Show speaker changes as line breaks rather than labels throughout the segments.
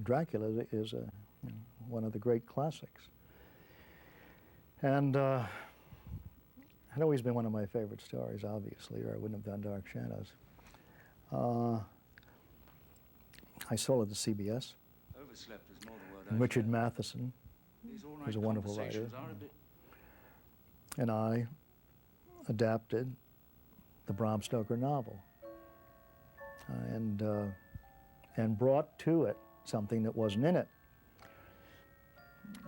Dracula is one of the great classics. And had always been one of my favorite stories, obviously, or I wouldn't have done Dark Shadows. I saw it at CBS. And Richard Matheson, who's a wonderful writer, and I adapted the Bram Stoker novel and brought to it something that wasn't in it.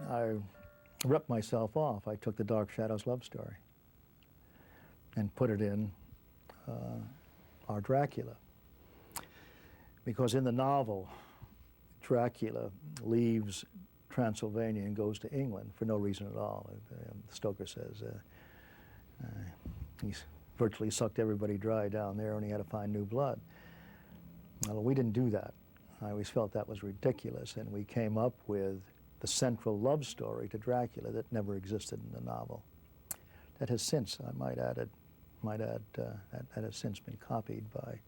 I ripped myself off. I took the Dark Shadows love story and put it in our Dracula. Because in the novel, Dracula leaves Transylvania and goes to England for no reason at all. Stoker says he's virtually sucked everybody dry down there and he had to find new blood. Well, we didn't do that. I always felt that was ridiculous, and we came up with the central love story to Dracula that never existed in the novel. That has since, I might add, that has since been copied by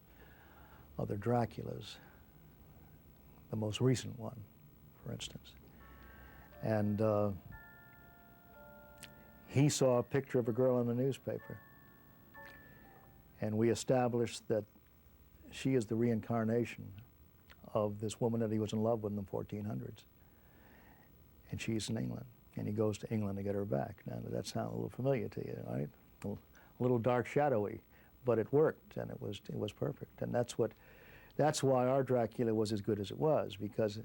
other Draculas, the most recent one, for instance. And he saw a picture of a girl in the newspaper, and we established that she is the reincarnation of this woman that he was in love with in the 1400s. And she's in England, and he goes to England to get her back. Now, that sounds a little familiar to you, right? A little dark shadowy, but it worked, and it was perfect. And that's why our Dracula was as good as it was, because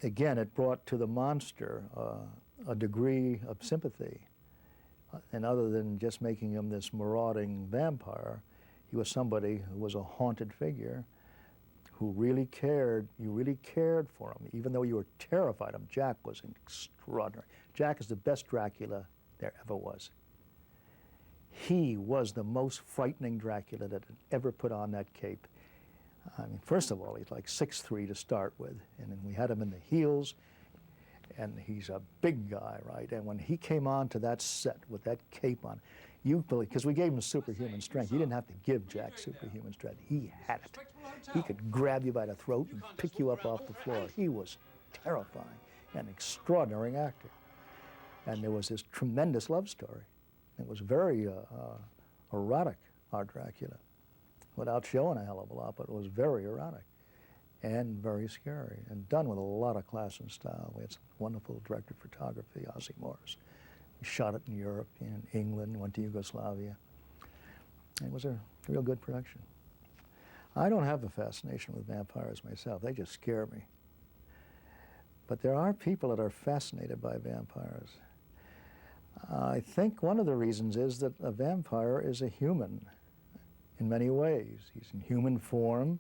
again, it brought to the monster a degree of sympathy. And other than just making him this marauding vampire, he was somebody who was a haunted figure who really cared. You really cared for him, even though you were terrified of him. Jack was extraordinary. Jack is the best Dracula there ever was. He was the most frightening Dracula that had ever put on that cape. I mean, first of all, he's like 6'3" to start with, and then we had him in the heels, and he's a big guy, right? And when he came onto that set with that cape on, you believe, because we gave him superhuman strength. You didn't have to give Jack superhuman strength. He had it. He could grab you by the throat and pick you up off the floor. He was terrifying, an extraordinary actor. And there was this tremendous love story. It was very erotic, our Dracula, without showing a hell of a lot, but it was very erotic and very scary and done with a lot of class and style. We had some wonderful director of photography, Ozzie Morris. We shot it in Europe, in England, went to Yugoslavia. It was a real good production. I don't have a fascination with vampires myself. They just scare me. But there are people that are fascinated by vampires. I think one of the reasons is that a vampire is a human in many ways. He's in human form.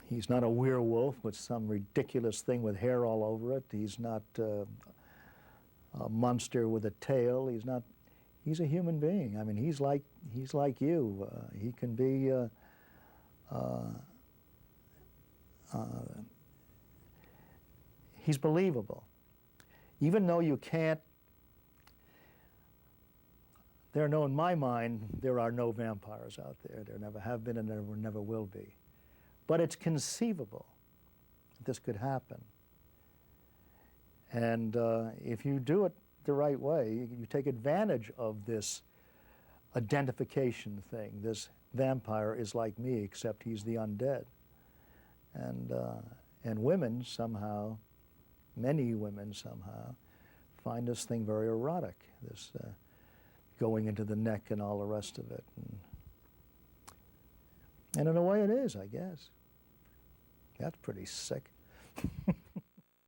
He's not a werewolf with some ridiculous thing with hair all over it. He's not a monster with a tail. He's a human being. I mean, he's like you. He can be he's believable. Even though you can't, in my mind, there are no vampires out there. There never have been and there never will be. But it's conceivable that this could happen. And if you do it the right way, you take advantage of this identification thing. This vampire is like me, except he's the undead. And women somehow, many women somehow, find this thing very erotic, this going into the neck and all the rest of it. And in a way it is, I guess. That's pretty sick.